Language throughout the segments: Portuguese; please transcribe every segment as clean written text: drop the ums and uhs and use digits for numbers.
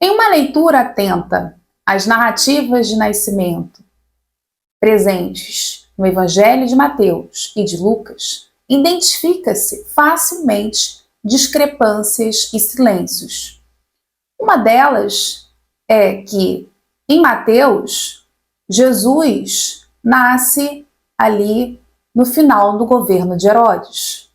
Em uma leitura atenta às narrativas de nascimento presentes no Evangelho de Mateus e de Lucas, identifica-se facilmente discrepâncias e silêncios. Uma delas é que, em Mateus, Jesus nasce ali no final do governo de Herodes,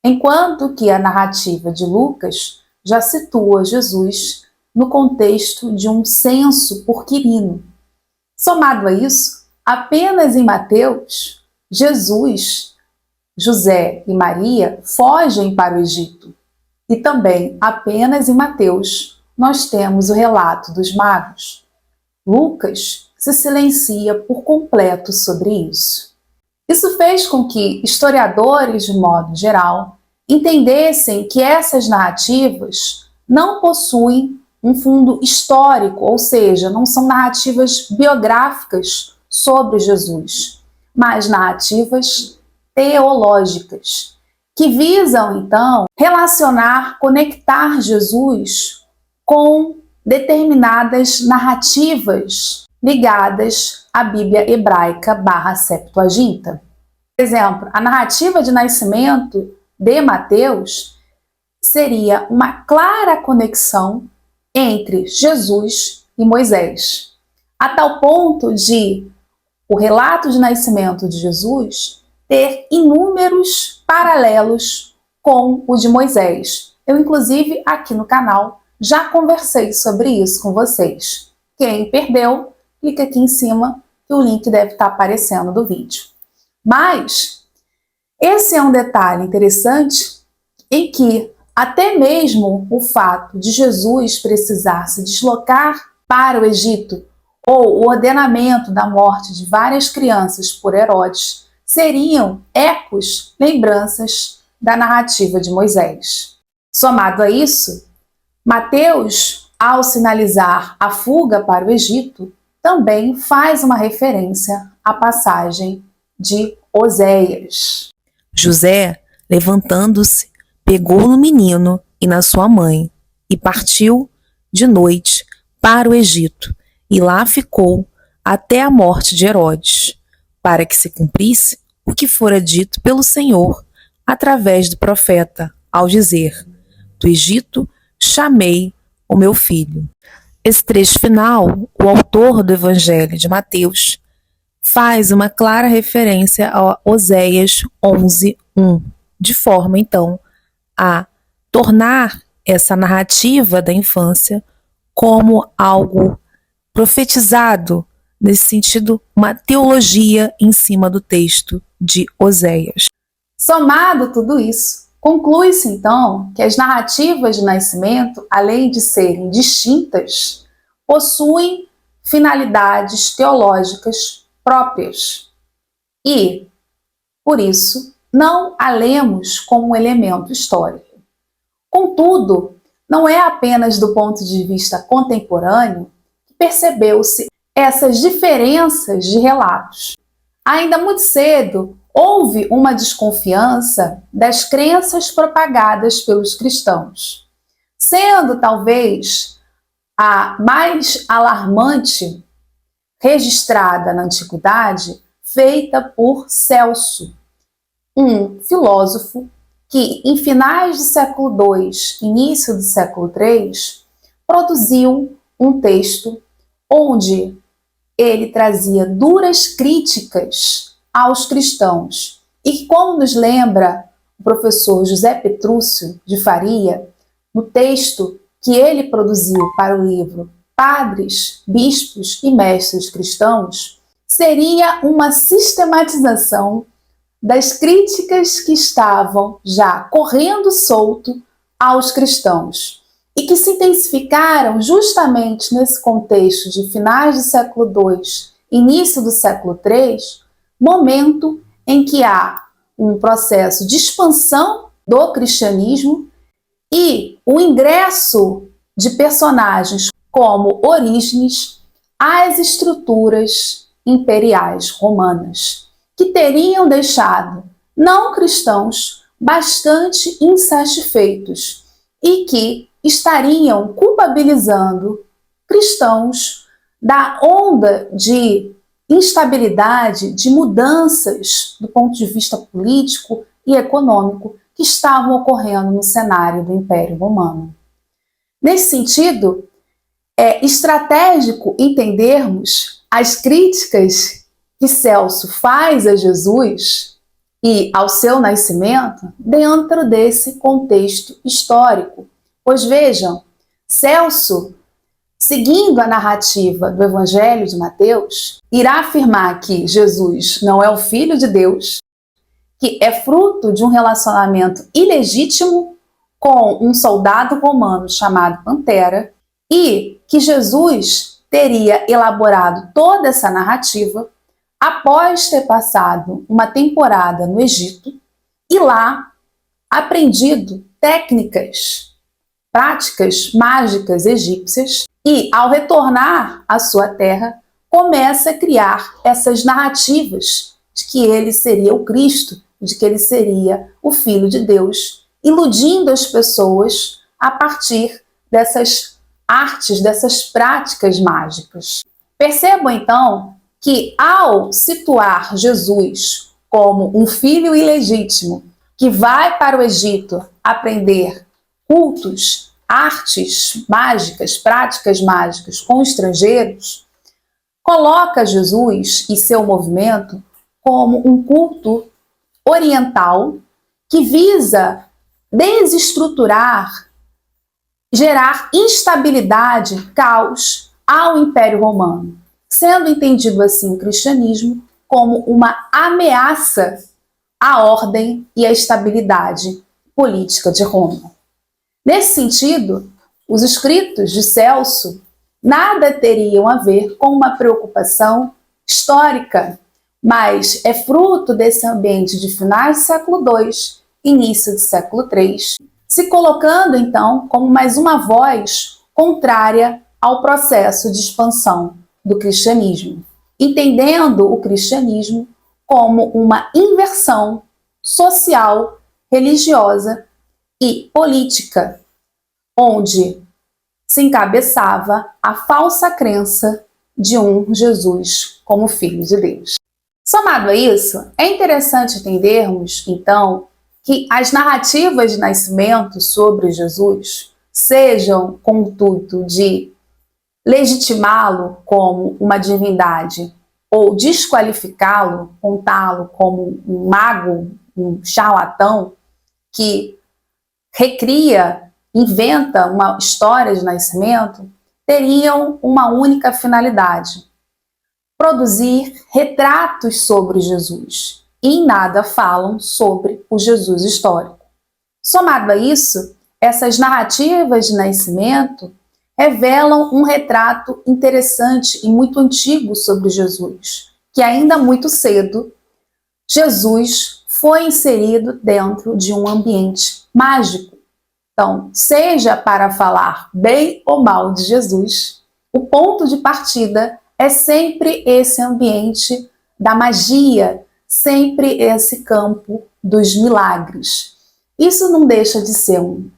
enquanto que a narrativa de Lucas já situa Jesus no contexto de um censo por Quirino. Somado a isso, apenas em Mateus, Jesus, José e Maria fogem para o Egito. E também apenas em Mateus nós temos o relato dos magos. Lucas se silencia por completo sobre isso. Isso fez com que historiadores, de modo geral, entendessem que essas narrativas não possuem um fundo histórico, ou seja, não são narrativas biográficas sobre Jesus, mas narrativas teológicas, que visam, então, relacionar, conectar Jesus com determinadas narrativas ligadas à Bíblia hebraica / Septuaginta. Por exemplo, a narrativa de nascimento de Mateus seria uma clara conexão entre Jesus e Moisés, a tal ponto de o relato de nascimento de Jesus ter inúmeros paralelos com o de Moisés. Eu, inclusive, aqui no canal, já conversei sobre isso com vocês. Quem perdeu, clica aqui em cima que o link deve estar aparecendo do vídeo. Mas esse é um detalhe interessante em que até mesmo o fato de Jesus precisar se deslocar para o Egito ou o ordenamento da morte de várias crianças por Herodes seriam ecos, lembranças da narrativa de Moisés. Somado a isso, Mateus, ao sinalizar a fuga para o Egito, também faz uma referência à passagem de Oséias. José, levantando-se, pegou no menino e na sua mãe, e partiu de noite para o Egito, e lá ficou até a morte de Herodes, para que se cumprisse o que fora dito pelo Senhor através do profeta, ao dizer: do Egito chamei o meu filho. Esse trecho final, o autor do Evangelho de Mateus faz uma clara referência a Oséias 11:1, de forma, então, a tornar essa narrativa da infância como algo profetizado, nesse sentido, uma teologia em cima do texto de Oséias. Somado tudo isso, conclui-se então que as narrativas de nascimento, além de serem distintas, possuem finalidades teológicas próprias e, por isso, não a lemos como um elemento histórico. Contudo, não é apenas do ponto de vista contemporâneo que percebeu-se essas diferenças de relatos. Ainda muito cedo, houve uma desconfiança das crenças propagadas pelos cristãos, sendo talvez a mais alarmante registrada na antiguidade, feita por Celso, um filósofo que, em finais do século II, início do século III, produziu um texto onde ele trazia duras críticas aos cristãos e que, como nos lembra o professor José Petrúcio de Faria, no texto que ele produziu para o livro Padres, Bispos e Mestres Cristãos, seria uma sistematização das críticas que estavam já correndo solto aos cristãos e que se intensificaram justamente nesse contexto de finais do século II, início do século III, momento em que há um processo de expansão do cristianismo e o ingresso de personagens como Orígenes às estruturas imperiais romanas, que teriam deixado não cristãos bastante insatisfeitos e que estariam culpabilizando cristãos da onda de instabilidade, de mudanças do ponto de vista político e econômico que estavam ocorrendo no cenário do Império Romano. Nesse sentido, é estratégico entendermos as críticas que Celso faz a Jesus e ao seu nascimento dentro desse contexto histórico. Pois vejam, Celso, seguindo a narrativa do Evangelho de Mateus, irá afirmar que Jesus não é o Filho de Deus, que é fruto de um relacionamento ilegítimo com um soldado romano chamado Pantera, e que Jesus teria elaborado toda essa narrativa após ter passado uma temporada no Egito e lá aprendido técnicas, práticas mágicas egípcias, e ao retornar à sua terra, começa a criar essas narrativas de que ele seria o Cristo, de que ele seria o Filho de Deus, iludindo as pessoas a partir dessas artes, dessas práticas mágicas. Percebam então que ao situar Jesus como um filho ilegítimo que vai para o Egito aprender cultos, artes mágicas, práticas mágicas com estrangeiros, coloca Jesus e seu movimento como um culto oriental que visa desestruturar, gerar instabilidade, caos ao Império Romano, sendo entendido assim o cristianismo como uma ameaça à ordem e à estabilidade política de Roma. Nesse sentido, os escritos de Celso nada teriam a ver com uma preocupação histórica, mas é fruto desse ambiente de finais do século II, início do século III, se colocando então como mais uma voz contrária ao processo de expansão do cristianismo, entendendo o cristianismo como uma inversão social, religiosa e política, onde se encabeçava a falsa crença de um Jesus como Filho de Deus. Somado a isso, é interessante entendermos, então, que as narrativas de nascimento sobre Jesus sejam com o intuito de legitimá-lo como uma divindade ou desqualificá-lo, contá-lo como um mago, um charlatão que recria, inventa uma história de nascimento, teriam uma única finalidade: produzir retratos sobre Jesus, e em nada falam sobre o Jesus histórico. Somado a isso, essas narrativas de nascimento revelam um retrato interessante e muito antigo sobre Jesus, que ainda muito cedo, Jesus foi inserido dentro de um ambiente mágico. Então, seja para falar bem ou mal de Jesus, o ponto de partida é sempre esse ambiente da magia, sempre esse campo dos milagres. Isso não deixa de ser um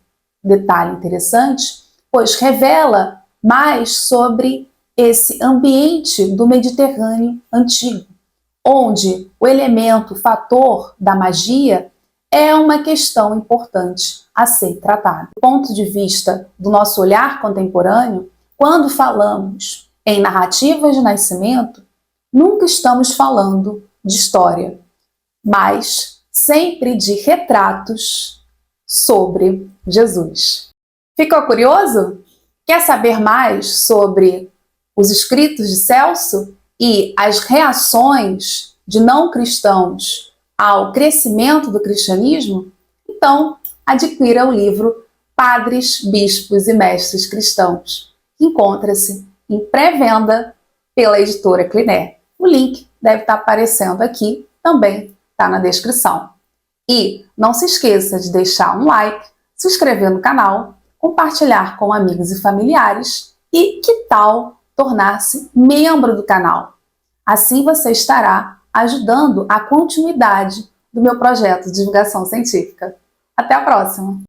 detalhe interessante, pois revela mais sobre esse ambiente do Mediterrâneo antigo, onde o elemento, o fator da magia é uma questão importante a ser tratada. Do ponto de vista do nosso olhar contemporâneo, quando falamos em narrativas de nascimento, nunca estamos falando de história, mas sempre de retratos sobre Jesus. Ficou curioso? Quer saber mais sobre os escritos de Celso e as reações de não cristãos ao crescimento do cristianismo? Então, adquira o livro Padres, Bispos e Mestres Cristãos, que encontra-se em pré-venda pela editora Cliné. O link deve estar aparecendo aqui, também está na descrição. E não se esqueça de deixar um like, se inscrever no canal, compartilhar com amigos e familiares e, que tal, tornar-se membro do canal. Assim você estará ajudando a continuidade do meu projeto de divulgação científica. Até a próxima!